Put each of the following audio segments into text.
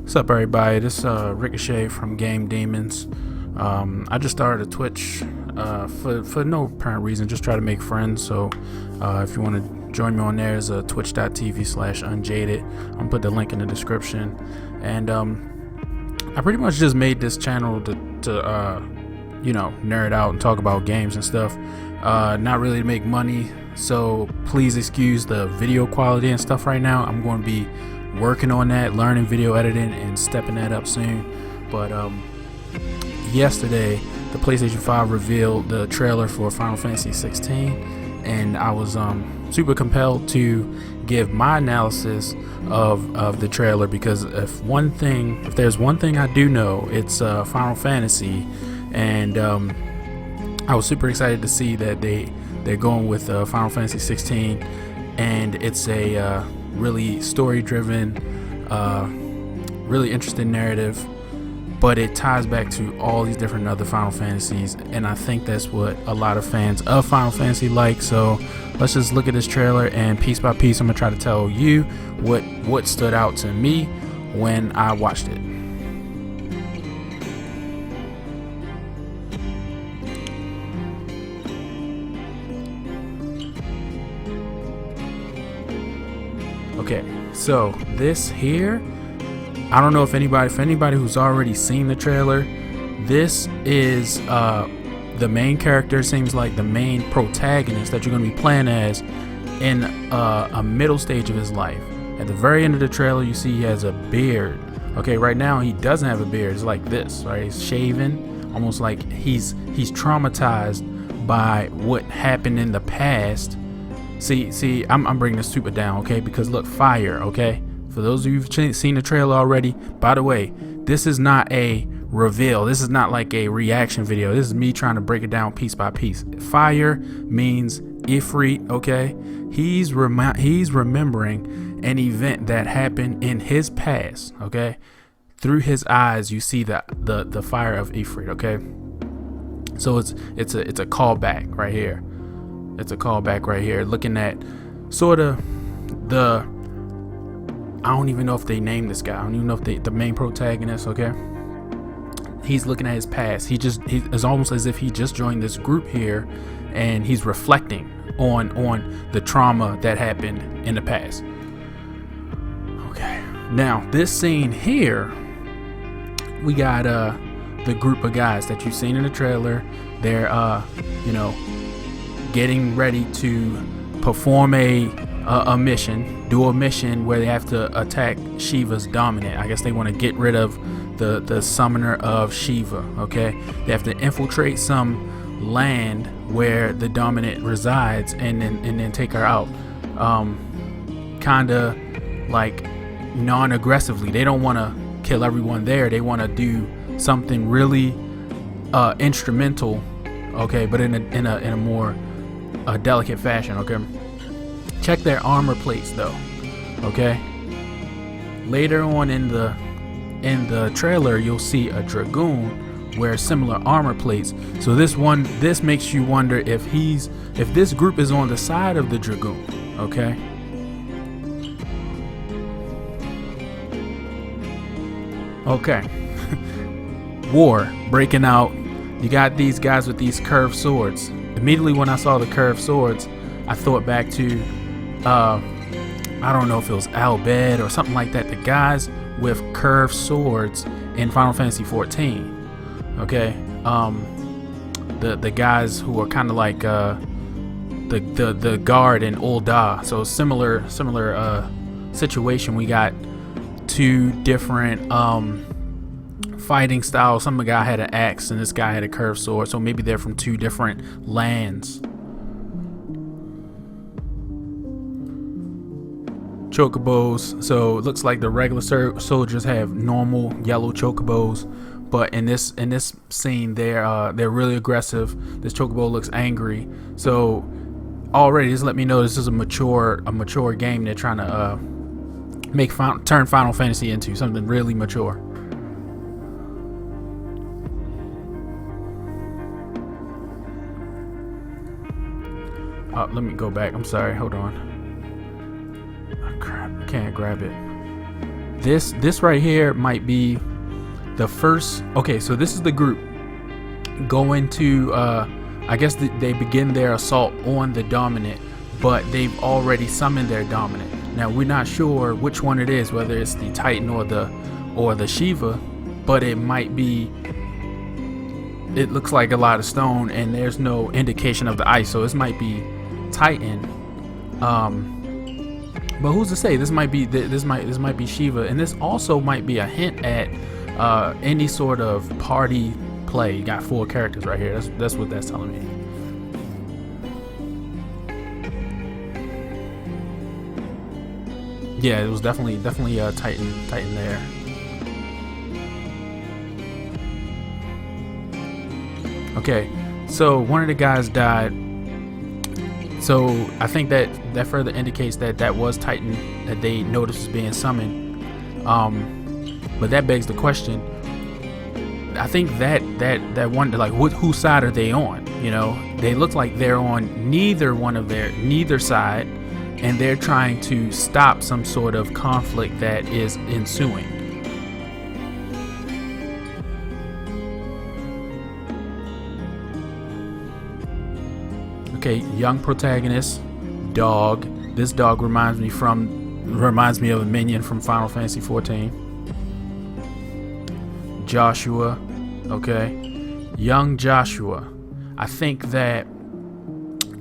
What's up, everybody? This is Ricochet from Game Demons. I just started a Twitch for no apparent reason, just try to make friends. So if you want to join me on there, it's twitch.tv/unjaded. I'm gonna put the link in the description. And I pretty much just made this channel to nerd out and talk about games and stuff. Not really to make money, so please excuse the video quality and stuff right now. I'm going to be working on that, learning video editing and stepping that up soon. But yesterday the PlayStation 5 revealed the trailer for Final Fantasy 16, and I was super compelled to give my analysis of the trailer, because if there's one thing I do know, it's Final Fantasy. And I was super excited to see that they're going with Final Fantasy 16, and it's a really story-driven, really interesting narrative, but it ties back to all these different other Final Fantasies, and I think that's what a lot of fans of Final Fantasy like. So let's just look at this trailer, and piece by piece I'm gonna try to tell you what stood out to me when I watched it. Okay, so this here, I don't know if anybody who's already seen the trailer, this is the main character, seems like the main protagonist that you're going to be playing as in a middle stage of his life. At the very end of the trailer, you see he has a beard. Okay, right now he doesn't have a beard. It's like this, right? He's shaven, almost like he's traumatized by what happened in the past. See, I'm bringing this super down, okay? Because look, fire, okay? For those of you who've seen the trailer already, by the way, this is not a reveal. This is not like a reaction video. This is me trying to break it down piece by piece. Fire means Ifrit, okay? He's remembering an event that happened in his past, okay? Through his eyes, you see the fire of Ifrit, okay? So it's a callback right here. It's a callback right here, looking at sort of I don't even know if they named this guy. I don't even know if the main protagonist, okay? He's looking at his past. It's almost as if he just joined this group here, and he's reflecting on the trauma that happened in the past. Okay. Now, this scene here, we got the group of guys that you've seen in the trailer. They're getting ready to perform a mission, do a mission where they have to attack Shiva's dominant. I guess they want to get rid of the summoner of Shiva, okay? They have to infiltrate some land where the dominant resides, and then take her out. Kinda like non-aggressively. They don't want to kill everyone there. They want to do something really instrumental, okay, but in a more delicate fashion, okay? Check their armor plates though, okay? Later on in the trailer, you'll see a dragoon wear similar armor plates. So this makes you wonder if this group is on the side of the dragoon, okay? Okay. War breaking out. You got these guys with these curved swords. Immediately when I saw the curved swords, I thought back to I don't know if it was Al Bhed or something like that. The guys with curved swords in Final Fantasy 14. Okay, the guys who are kind of like the guard in Ul'dah. So similar situation. We got two different fighting styles. Some guy had an axe and this guy had a curved sword, so maybe they're from two different lands. Chocobos. So it looks like the regular soldiers have normal yellow chocobos, but in this scene they're really aggressive. This chocobo looks angry. So already just let me know this is a mature game. They're trying to turn Final Fantasy into something really mature. Let me go back. I'm sorry. Hold on. Oh, crap. I can't grab it. This right here might be the first. Okay, so this is the group going to I guess they begin their assault on the dominant, but they've already summoned their dominant. Now we're not sure which one it is, whether it's the Titan or the Shiva, but it might be. It looks like a lot of stone, and there's no indication of the ice, so this might be Titan. But who's to say? This might be Shiva, and this also might be a hint at any sort of party play. You got 4 characters right here. That's what that's telling me. Yeah, it was definitely Titan there. Okay, so one of the guys died. So I think that further indicates that was Titan that they noticed was being summoned. But that begs the question. I think that one, like, whose side are they on? You know, they look like they're on neither side, and they're trying to stop some sort of conflict that is ensuing. Okay, young protagonist, dog. This dog reminds me of a minion from Final Fantasy 14. Joshua, okay, young Joshua. I think that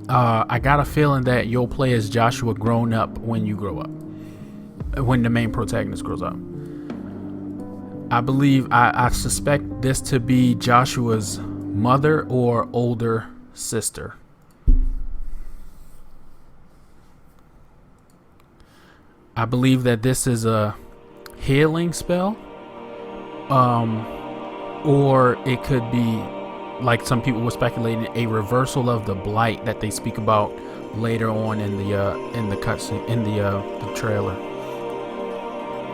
I got a feeling that you'll play as Joshua grown up when you grow up, when the main protagonist grows up. I suspect this to be Joshua's mother or older sister. I believe that this is a healing spell, or it could be, like some people were speculating, a reversal of the blight that they speak about later on in the cutscene, in the trailer,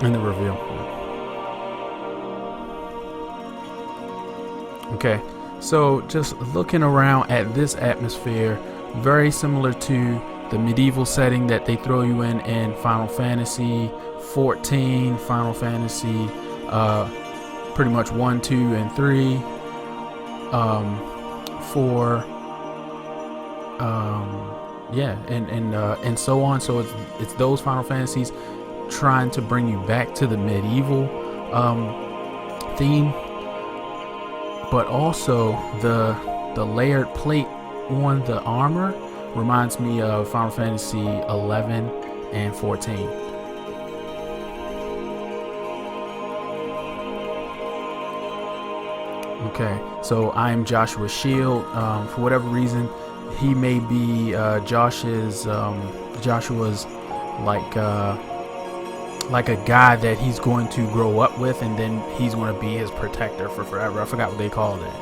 in the reveal. Okay, so just looking around at this atmosphere, very similar to the medieval setting that they throw you in Final Fantasy 14, Final Fantasy, pretty much 1, 2, and 3, 4, and so on. So it's those Final Fantasies trying to bring you back to the medieval theme, but also the layered plate on the armor reminds me of Final Fantasy 11 and 14. Okay, so I'm Joshua's shield. For whatever reason, he may be Joshua's like a guy that he's going to grow up with, and then he's going to be his protector for forever. I forgot what they call that.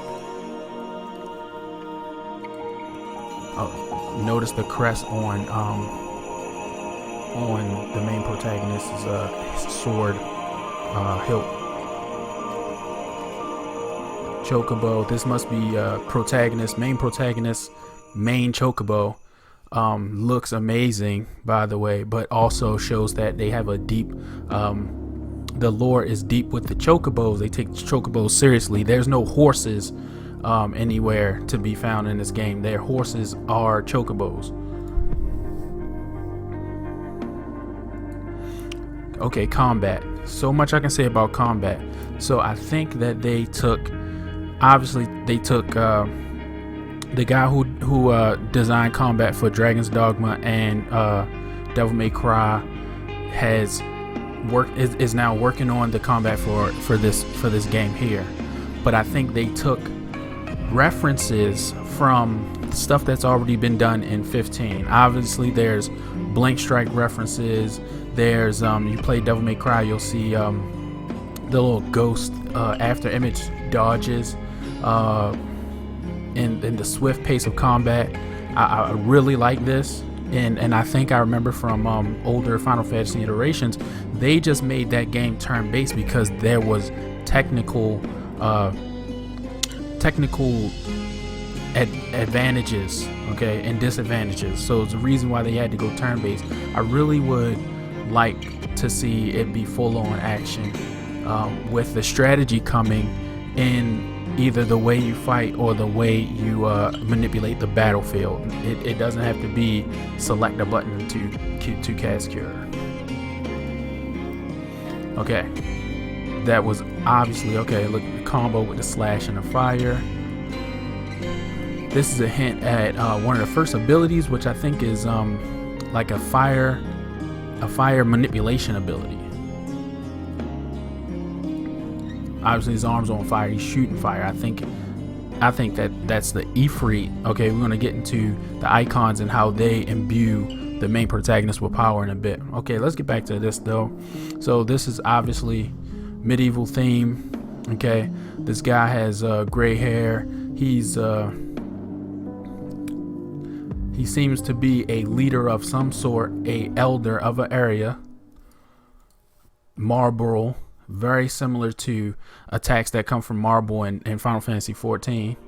Oh. Notice the crest on the main protagonist's his sword hilt. Chocobo. This must be main protagonist, main chocobo. Looks amazing, by the way, but also shows that they have a deep. The lore is deep with the chocobos. They take chocobos seriously. There's no horses anywhere to be found in this game. Their horses are chocobos. Okay, combat. So much I can say about combat. So I think that they took the guy who designed combat for Dragon's Dogma and Devil May Cry is now working on the combat for this game here. But I think they took references from stuff that's already been done in 15. Obviously there's Blink Strike references. There's you play Devil May Cry, you'll see the little ghost after image dodges in the swift pace of combat. I really like this, and I think I remember from older Final Fantasy iterations, they just made that game turn-based because there was technical advantages, okay, and disadvantages. So it's the reason why they had to go turn-based. I really would like to see it be full on action, with the strategy coming in either the way you fight or the way you manipulate the battlefield. It doesn't have to be select a button to cast cure. Okay, that was obviously okay. Look, the combo with the slash and the fire. This is a hint at one of the first abilities, which I think is like a fire manipulation ability. Obviously his arm's on fire, he's shooting fire. I think that's the Ifrit. Okay, we're gonna get into the icons and how they imbue the main protagonist with power in a bit. Okay, let's get back to this though. So this is obviously medieval theme. Okay, this guy has gray hair. He seems to be a leader of some sort, a elder of an area. Marble, very similar to attacks that come from marble in Final Fantasy XIV.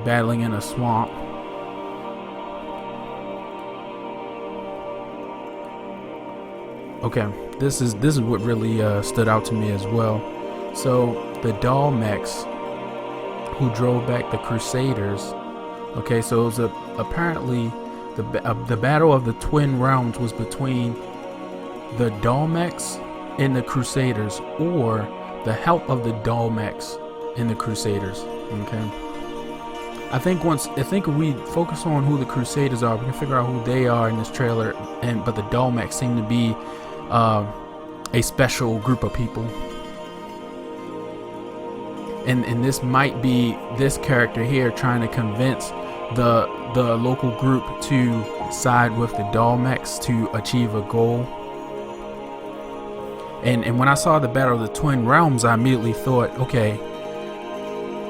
Battling in a swamp. Okay, this is what really stood out to me as well. So the Dalmex who drove back the Crusaders. Okay, so it was apparently the battle of the Twin Realms was between the Dalmex and the Crusaders, or the help of the Dalmex and the Crusaders. Okay, I think if we focus on who the Crusaders are, we can figure out who they are in this trailer. But the Dalmex seem to be a special group of people, and this might be this character here trying to convince the local group to side with the Dalmex to achieve a goal. And when I saw the Battle of the Twin Realms, I immediately thought, okay,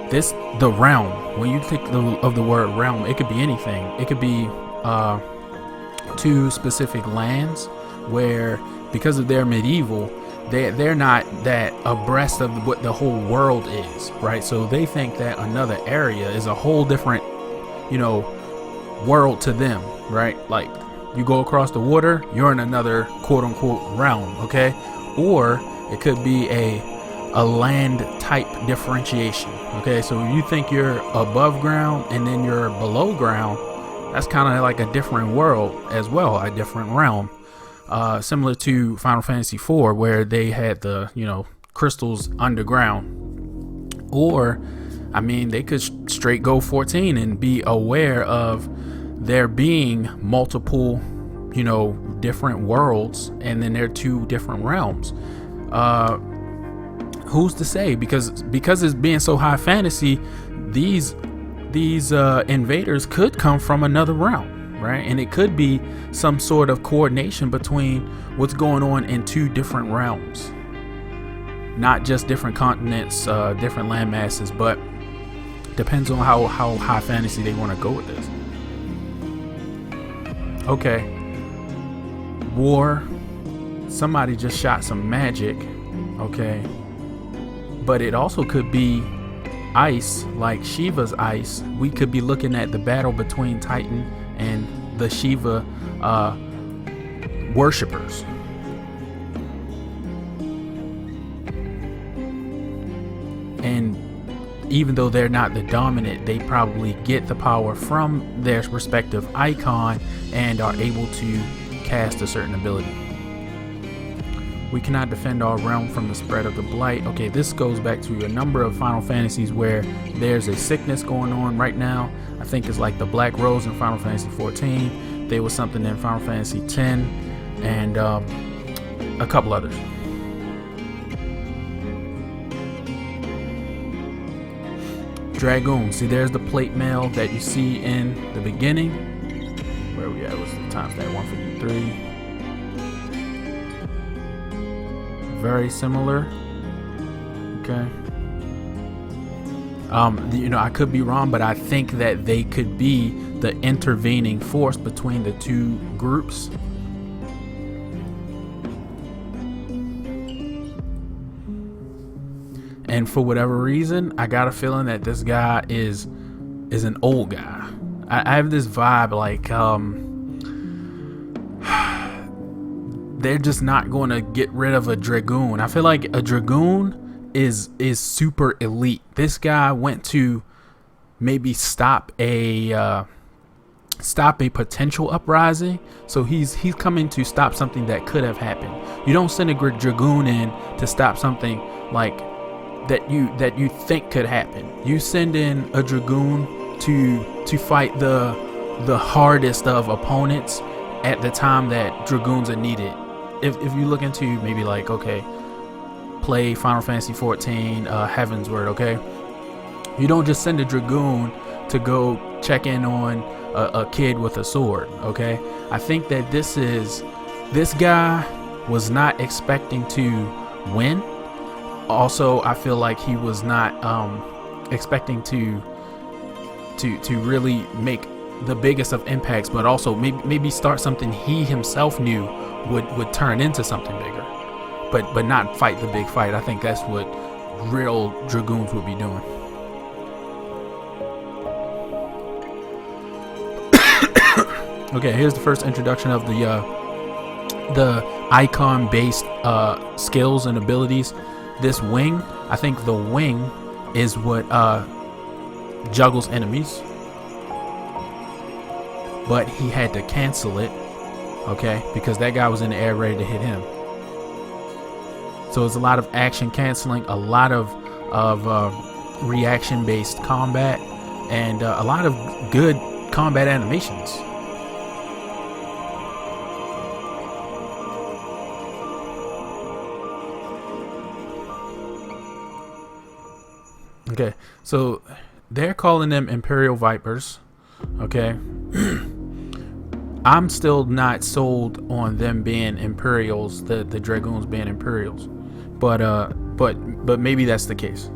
the realm. When you think of the word realm, it could be anything. It could be two specific lands where, because of their medieval, they're not that abreast of what the whole world is, right? So they think that another area is a whole different, world to them, right? Like you go across the water, you're in another quote unquote realm, okay? Or it could be a land type differentiation. Okay, so you think you're above ground and then you're below ground, that's kind of like a different world as well, a different realm. Similar to Final Fantasy IV, where they had the crystals underground. Or I mean, they could straight go 14 and be aware of there being multiple different worlds, and then there are two different realms. Who's to say? Because it's being so high fantasy, these invaders could come from another realm, right? And it could be some sort of coordination between what's going on in two different realms, not just different continents, different land masses, but depends on how high fantasy they want to go with this. Okay. War. Somebody just shot some magic. Okay. But it also could be ice, like Shiva's ice. We could be looking at the battle between Titan and the Shiva worshippers. And even though they're not the dominant, they probably get the power from their respective icon and are able to cast a certain ability. We cannot defend our realm from the spread of the blight. Okay, this goes back to a number of Final Fantasies where there's a sickness going on right now. I think it's like the Black Rose in Final Fantasy XIV. There was something in Final Fantasy X, and a couple others. Dragoon. See, there's the plate mail that you see in the beginning. Where we at? What's the time stamp? 153. Very similar. Okay. I could be wrong, but I think that they could be the intervening force between the two groups. And for whatever reason, I got a feeling that this guy is an old guy. I have this vibe like they're just not going to get rid of a Dragoon. I feel like a Dragoon is super elite. This guy went to maybe stop a potential uprising. So he's coming to stop something that could have happened. You don't send a Dragoon in to stop something like that you think could happen. You send in a Dragoon to fight the hardest of opponents at the time that Dragoons are needed. If you look into maybe like, okay, play Final Fantasy 14 Heavensward, okay, you don't just send a Dragoon to go check in on a kid with a sword, okay? I think that this guy was not expecting to win. Also, I feel like he was not expecting to really make the biggest of impacts, but also maybe start something he himself knew would turn into something bigger, but not fight the big fight. I think that's what real Dragoons would be doing. Okay, here's the first introduction of the icon based skills and abilities. This wing, I think the wing is what juggles enemies, but he had to cancel it, okay, because that guy was in the air ready to hit him. So it's a lot of action canceling, a lot of reaction based combat, and a lot of good combat animations. Okay, so they're calling them Imperial Vipers. Okay, I'm still not sold on them being Imperials, the Dragoons being Imperials, but maybe that's the case.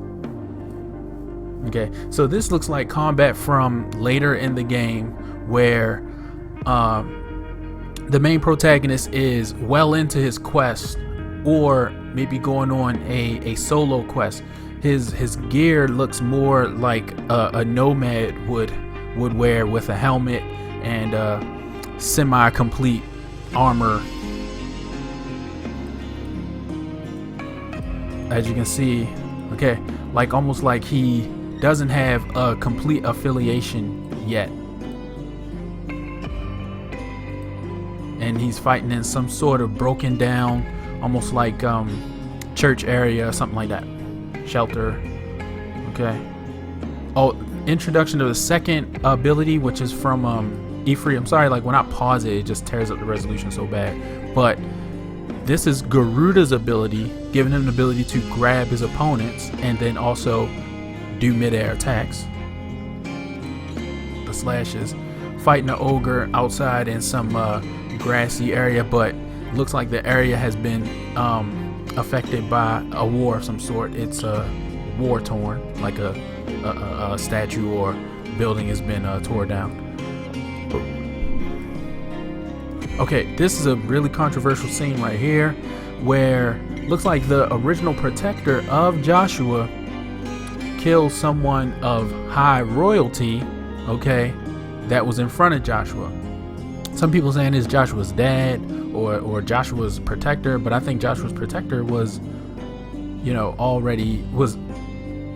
Okay, so this looks like combat from later in the game where the main protagonist is well into his quest, or maybe going on a solo quest. His gear looks more like a nomad would wear, with a helmet and semi-complete armor. As you can see, okay, like almost like he doesn't have a complete affiliation yet, and he's fighting in some sort of broken down, almost like church area or something like that. Shelter. Okay. Oh, introduction to the second ability, which is from Ephraim. I'm sorry, like when I pause it, it just tears up the resolution so bad. But this is Garuda's ability, giving him the ability to grab his opponents and then also do midair attacks. The slashes. Fighting an ogre outside in some grassy area, but looks like the area has been affected by a war of some sort. It's war torn, like a statue or building has been torn down. Okay, this is a really controversial scene right here, where looks like the original protector of Joshua kills someone of high royalty, okay, that was in front of Joshua. Some people saying it's Joshua's dad or Joshua's protector, but I think Joshua's protector was,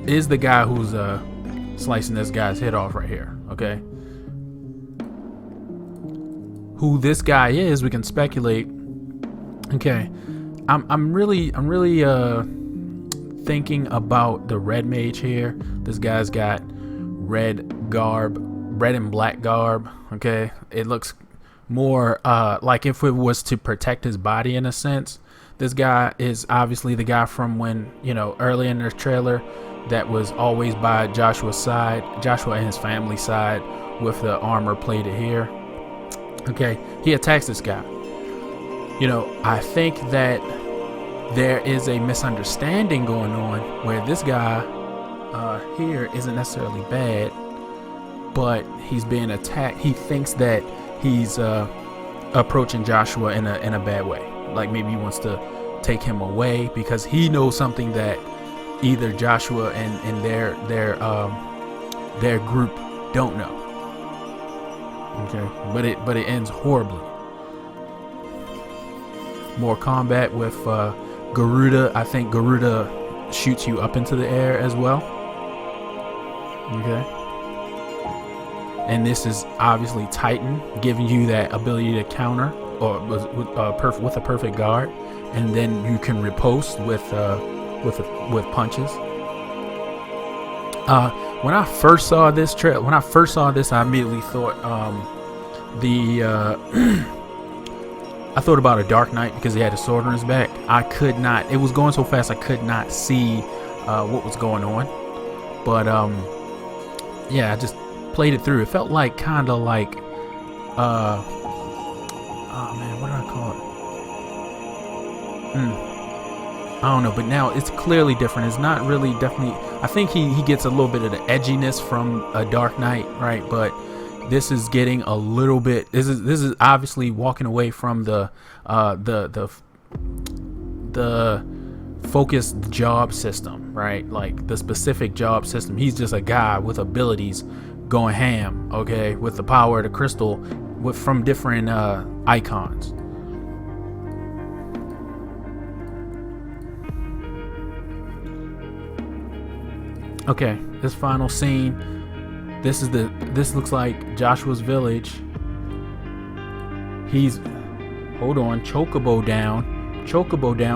is the guy who's slicing this guy's head off right here, okay? Who this guy is, we can speculate. Okay, I'm really thinking about the red mage here. This guy's got red and black garb, okay? It looks more like if it was to protect his body in a sense. This guy is obviously the guy from when, early in the trailer, that was always by Joshua's side, Joshua and his family side, with the armor plated here. Okay, he attacks this guy. I think that there is a misunderstanding going on where this guy here isn't necessarily bad, but he's being attacked. He thinks that he's approaching Joshua in a bad way, like maybe he wants to take him away because he knows something that either Joshua and their group don't know. Okay, but it ends horribly. more combat with Garuda. I think Garuda shoots you up into the air as well. Okay. And this is obviously Titan, giving you that ability to counter or with a perfect guard, and then you can riposte with punches. When I first saw this I immediately thought I thought about a Dark Knight because he had a sword on his back. I could not. It was going so fast I could not see what was going on. But yeah, I just played it through. It felt like kind of like oh man, what did I call it? I don't know, but now it's clearly different. It's not really definitely. I think he gets a little bit of the edginess from a Dark Knight, right? But this is getting a little bit. This is obviously walking away from the focused job system, right? Like the specific job system. He's just a guy with abilities going ham, okay, with the power of the crystal from different icons. Okay, this final scene. This looks like Joshua's village. Hold on, Chocobo down.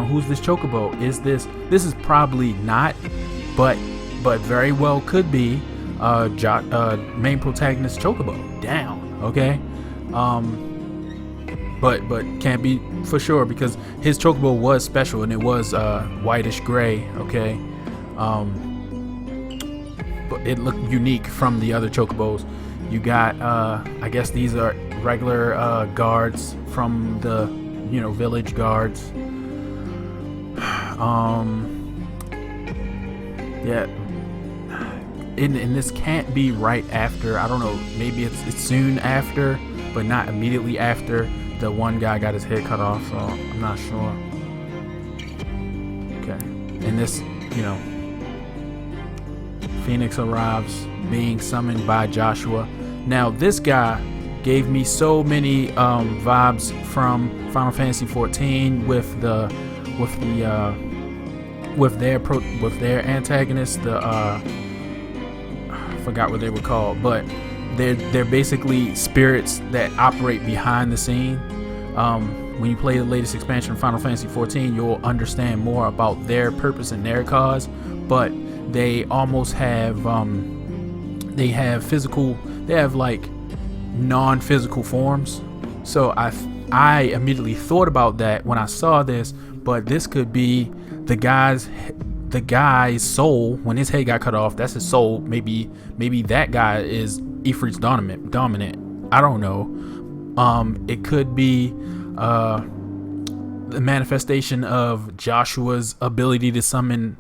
Who's this Chocobo? This is probably not, but very well could be main protagonist Chocobo down. Okay, but can't be for sure because his Chocobo was special and it was whitish gray. Okay, but it looked unique from the other Chocobos. You got I guess these are regular guards from the village guards. Yeah, and this can't be right after. I don't know, maybe it's soon after, but not immediately after the one guy got his head cut off, so I'm not sure. Okay, and this, Phoenix arrives being summoned by Joshua. Now this guy gave me so many vibes from Final Fantasy 14 with their antagonist. I forgot what they were called, but they're basically spirits that operate behind the scene. When you play the latest expansion of Final Fantasy 14, you'll understand more about their purpose and their cause. But they almost have they have like non-physical forms. So I immediately thought about that when I saw this, but this could be the guy's soul. When his head got cut off, that's his soul. Maybe that guy is Ifrit's dominant. I don't know. It could be the manifestation of Joshua's ability to summon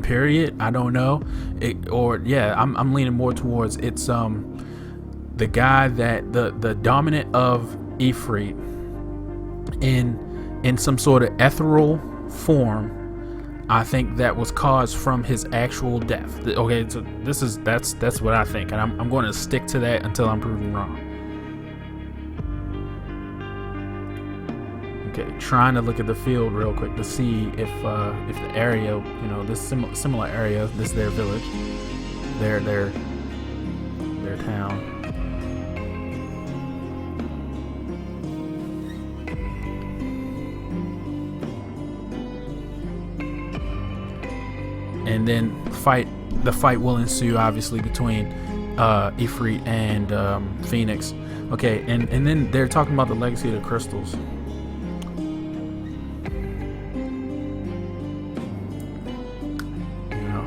period. I don't know. I'm leaning more towards it's the guy that the dominant of Ifrit in some sort of ethereal form. I think that was caused from his actual death. Okay, so that's what I think, and I'm going to stick to that until I'm proven wrong. Okay, trying to look at the field real quick to see if the area, this similar area, this is their village, their town. And then the fight will ensue, obviously, between Ifrit and Phoenix. Okay, and then they're talking about the legacy of the crystals.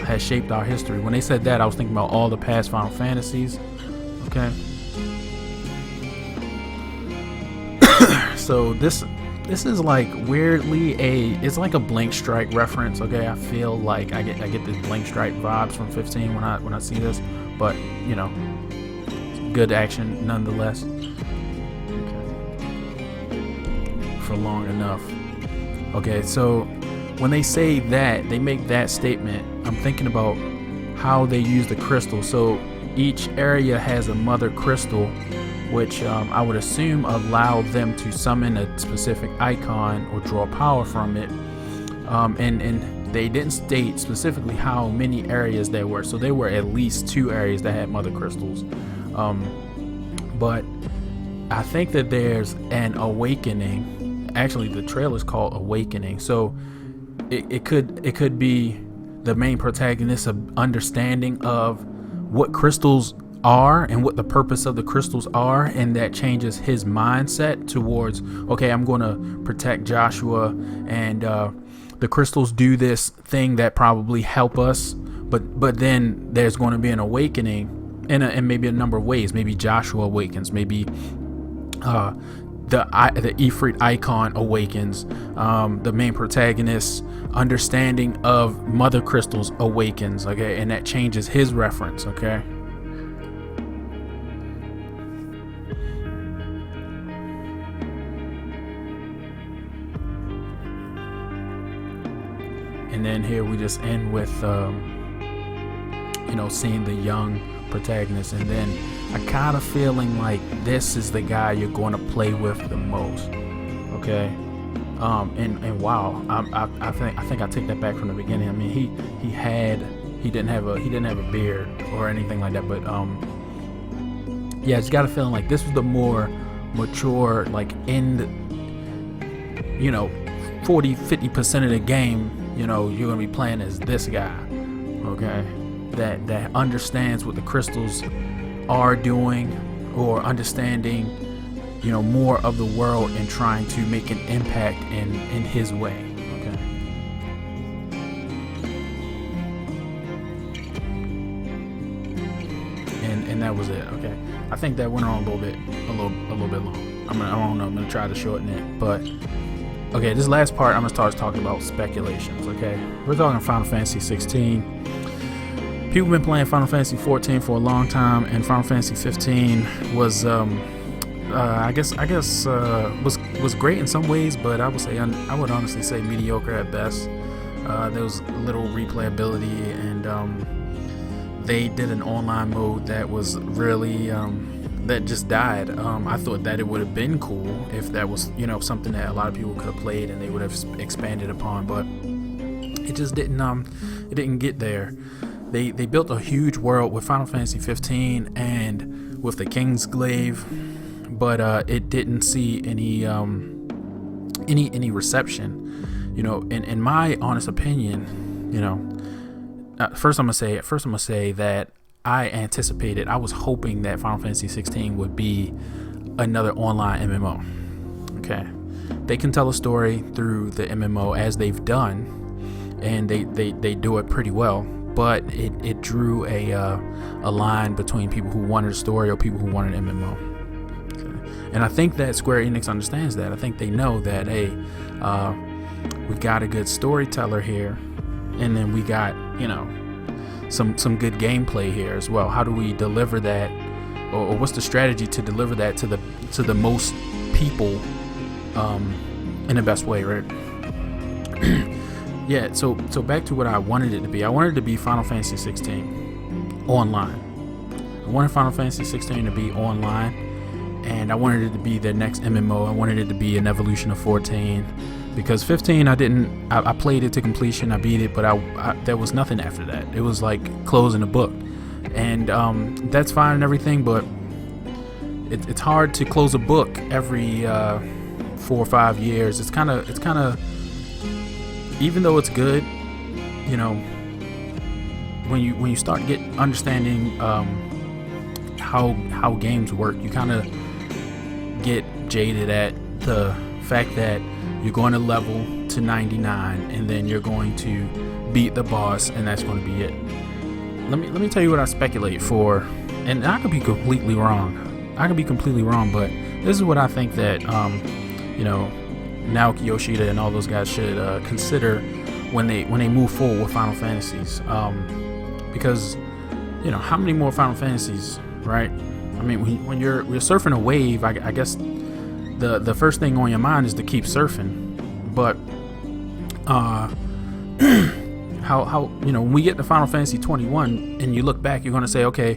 Has shaped our history. When they said that, I was thinking about all the past Final Fantasies. Okay. So this is like weirdly it's like a Blank Strike reference. Okay, I feel like I get the Blank Strike vibes from 15 when I see this, but good action nonetheless. Okay. For long enough. Okay, so when they say that, they make that statement, I'm thinking about how they use the crystal. So each area has a mother crystal which I would assume allowed them to summon a specific icon or draw power from it. And they didn't state specifically how many areas there were, so there were at least 2 areas that had mother crystals. But I think that there's an awakening. Actually, the trailer is called Awakening, so it could be the main protagonist of understanding of what crystals are and what the purpose of the crystals are, and that changes his mindset towards, okay, I'm going to protect Joshua, and the crystals do this thing that probably help us, but then there's going to be an awakening in maybe a number of ways. Maybe Joshua awakens, maybe the Ifrit icon awakens, the main protagonist's understanding of mother crystals awakens, okay, and that changes his reference, okay. And then here we just end with seeing the young protagonist, and then I kind of feeling like this is the guy you're going to play with the most, okay. And wow, I think I take that back from the beginning. I mean, he didn't have a beard or anything like that, but yeah, I just got a feeling like this was the more mature, like end, 40-50% of the game, you're gonna be playing as this guy, okay, that understands what the crystals are doing, or understanding more of the world and trying to make an impact in his way, okay. And that was it, okay. I think that went on a little bit long. I don't know, I'm gonna try to shorten it, but okay, this last part I'm gonna start talking about speculations, okay. We're talking Final Fantasy 16. People have been playing Final Fantasy 14 for a long time, and Final Fantasy 15 was was great in some ways, but I would honestly say mediocre at best. There was little replayability, and they did an online mode that was really that just died. I thought that it would have been cool if that was something that a lot of people could have played and they would have expanded upon, but it just didn't. It didn't get there. They built a huge world with Final Fantasy 15 and with the Kingsglaive, but it didn't see any reception. In my honest opinion, first I'm gonna say that I was hoping that Final Fantasy 16 would be another online MMO. Okay, they can tell a story through the MMO as they've done, and they do it pretty well. But it drew a line between people who wanted a story or people who wanted an MMO. Okay. And I think that Square Enix understands that. I think they know that, hey, we got a good storyteller here, and then we got some good gameplay here as well. How do we deliver that, or what's the strategy to deliver that to the most people in the best way, right? Yeah, so back to what I wanted it to be. I wanted it to be Final Fantasy 16 online. I wanted Final Fantasy 16 to be online, and I wanted it to be the next MMO. I wanted it to be an evolution of 14, because 15 I played it to completion, I beat it, but I there was nothing after that. It was like closing the book, and that's fine and everything, but it's hard to close a book every 4 or 5 years. It's kind of even though it's good, when you start understanding how games work, you kind of get jaded at the fact that you're going to level to 99 and then you're going to beat the boss and that's going to be it. Let me tell you what I speculate for, and I could be completely wrong. But this is what I think that Naoki Yoshida and all those guys should consider when they move forward with Final Fantasies, because how many more Final Fantasies, right? I mean, when you're surfing a wave, I guess the first thing on your mind is to keep surfing, but how when we get to Final Fantasy 21 and you look back, you're going to say, okay,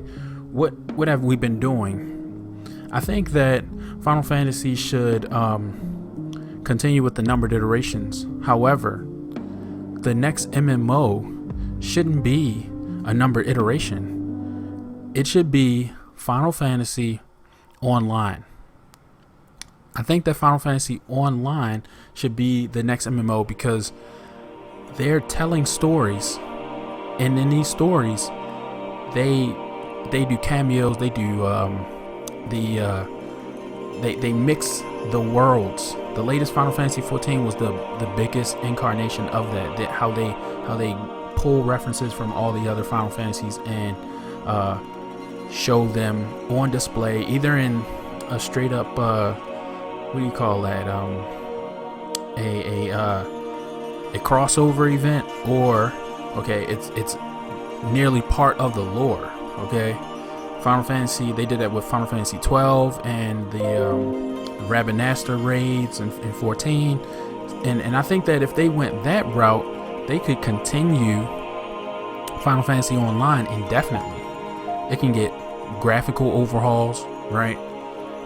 what have we been doing? I think that Final Fantasy should continue with the numbered iterations. However, the next MMO shouldn't be a numbered iteration. It should be Final Fantasy Online. I think that Final Fantasy Online should be the next MMO because they're telling stories, and in these stories, they do cameos. They do they mix the worlds. The latest Final Fantasy 14 was the biggest incarnation of that. How they pull references from all the other Final Fantasies and show them on display, either in a straight up what do you call that, a crossover event, or it's nearly part of the lore. Final Fantasy, they did that with Final Fantasy 12 and the Rabanastre raids and 14, and I think that if they went that route, they could continue Final Fantasy Online indefinitely. It can get graphical overhauls, right?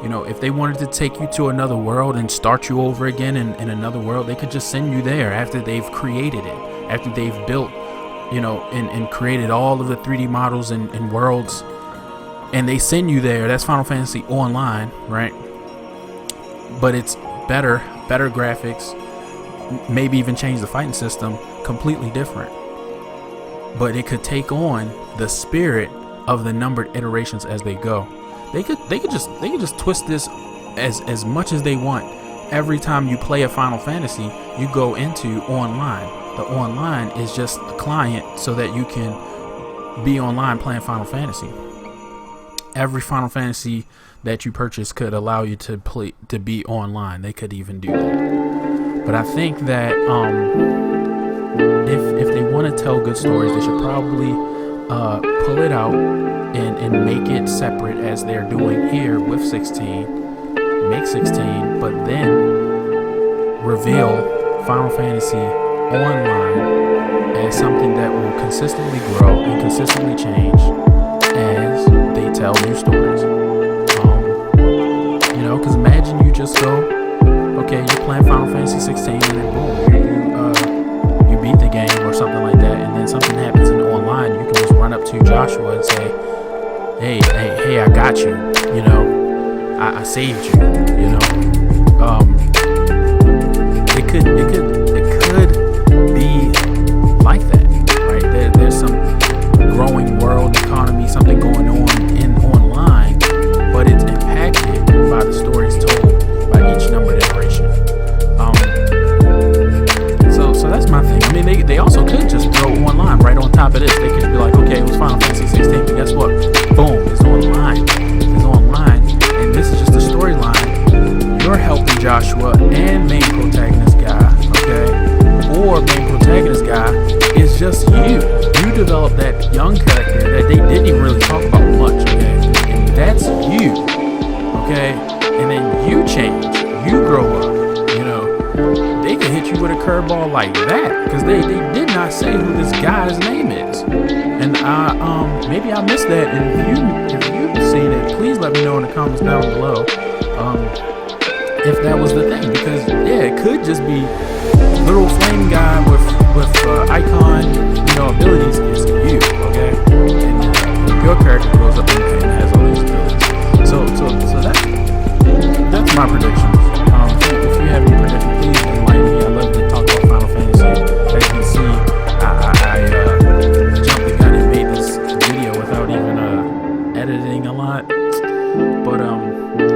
If they wanted to take you to another world and start you over again in another world, they could just send you there after they've created it, after they've built, and created all of the 3D models and worlds, and they send you there. That's Final Fantasy Online, right? But it's better graphics, maybe even change the fighting system, completely different. But it could take on the spirit of the numbered iterations as they go. They could just twist this as much as they want. Every time you play a Final Fantasy, you go into online. The online is just a client so that you can be online playing Final Fantasy. Every Final Fantasy that you purchase could allow you to be online. They could even do that. But I think that if they want to tell good stories, they should probably pull it out and make it separate as they're doing here with 16. Make 16, but then reveal Final Fantasy Online as something that will consistently grow and consistently change as they tell new stories. Because imagine you just go, you're playing Final Fantasy 16 and then boom, you beat the game or something like that, and then something happens in online. You can just run up to Joshua and say, hey, I got you. I saved you. It could be like that, right? There's some growing world economy, something going on in online, but it's impacted by the stories told by each numbered iteration. So that's my thing. I mean, they also could just throw online right on top of this. They could be like, okay, it was Final Fantasy 16, but guess what? Boom, it's online. And this is just a storyline. You're helping Joshua and main protagonist guy, or main protagonist guy is just you. You develop that young character that they didn't even really talk about much, and that's you, and then you change, you grow up. They could hit you with a curveball like that because they did not say who this guy's name is, and maybe I missed that. And if you've seen it, please let me know in the comments down below if that was the thing, because it could just be little flame guy with icon abilities is you, and your character grows up and has all these abilities. So that's my predictions. If you have any predictions, please enlighten me. I love to talk about Final Fantasy. As you can see, I jumped the gun and made this video without even editing a lot. But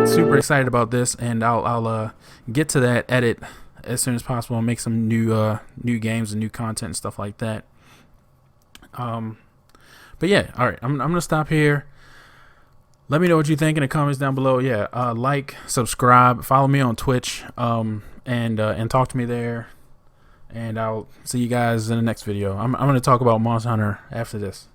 super excited about this, and I'll get to that edit as soon as possible and make some new games and new content and stuff like that. But yeah, all right, I'm gonna stop here. Let me know what you think in the comments down below. Like, subscribe, follow me on Twitch, and talk to me there. And I'll see you guys in the next video. I'm going to talk about Monster Hunter after this.